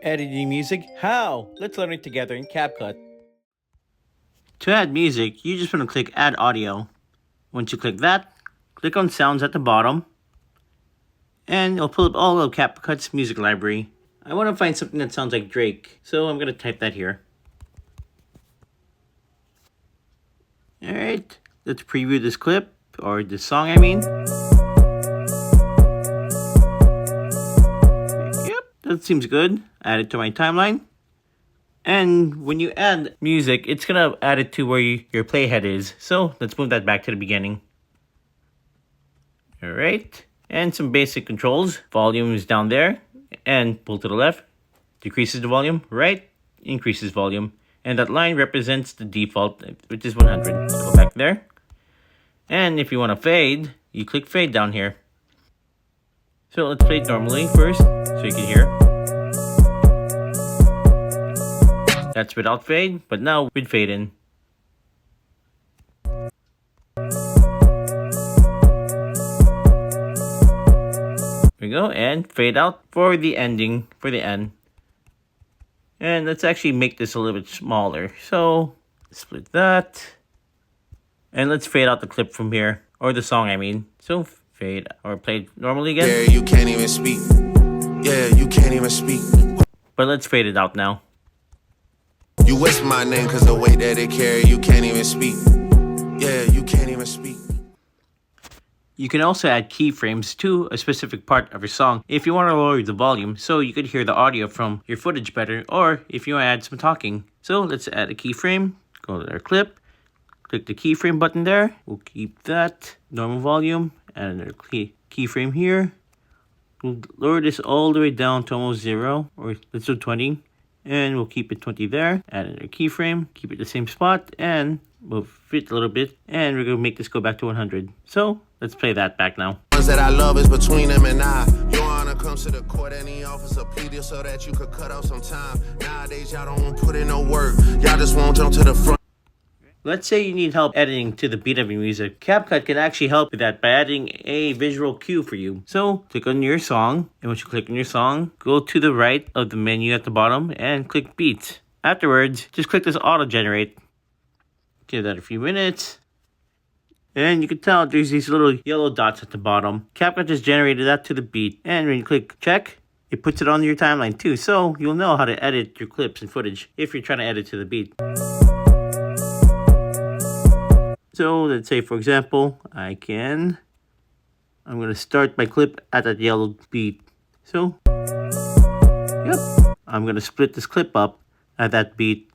Editing music? How? Let's learn it together in CapCut. To add music, you just want to click Add Audio. Once you click that, click on Sounds at the bottom, and it'll pull up all of CapCut's music library. I want to find something that sounds like Drake, so I'm going to type that here. Alright, let's preview this clip, or this song I mean. That seems good. Add it to my timeline. And when you add music, it's going to add it to where your playhead is. So let's move that back to the beginning. Alright. And some basic controls. Volume is down there. And pull to the left. Decreases the volume. Right. Increases volume. And that line represents the default, which is 100. So go back there. And if you want to fade, you click fade down here. So let's play it normally first, so you can hear. That's without fade, but now with fade in. There we go, and fade out for the ending, for the end. And let's actually make this a little bit smaller. So, split that. And let's fade out the clip from here, or the song I mean. So, fade, or play it normally again. Yeah, you can't even speak. Yeah, you can't even speak. But let's fade it out now. You whisper my name cause the way that it carry, you can't even speak. Yeah, you can't even speak. You can also add keyframes to a specific part of your song if you want to lower the volume so you could hear the audio from your footage better, or if you want to add some talking. So let's add a keyframe, go to our clip, click the keyframe button there, we'll keep that, normal volume, add another keyframe here. We'll lower this all the way down to almost 0, or let's do 20. And we'll keep it 20 there. Add another keyframe, keep it the same spot, and move it a little bit. And we're going to make this go back to 100. So let's play that back now. Ones that I love is between them and I. Your Honor comes to the court and the officer pleaded so that you could cut out some time. Nowadays y'all don't want to put in no work. Y'all just won't jump to the front. Let's say you need help editing to the beat of your music. CapCut can actually help with that by adding a visual cue for you. So, click on your song, and once you click on your song, go to the right of the menu at the bottom and click Beats. Afterwards, just click this auto-generate. Give that a few minutes. And you can tell there's these little yellow dots at the bottom. CapCut just generated that to the beat. And when you click check, it puts it on your timeline too. So, you'll know how to edit your clips and footage if you're trying to edit to the beat. So let's say, for example, I'm going to start my clip at that yellow beat. So, yep, I'm going to split this clip up at that beat.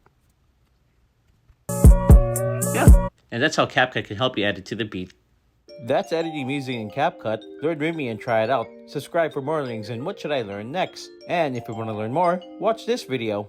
Yeah, and that's how CapCut can help you edit to the beat. That's editing music in CapCut. Learn with me and try it out. Subscribe for more learnings and what should I learn next. And if you want to learn more, watch this video.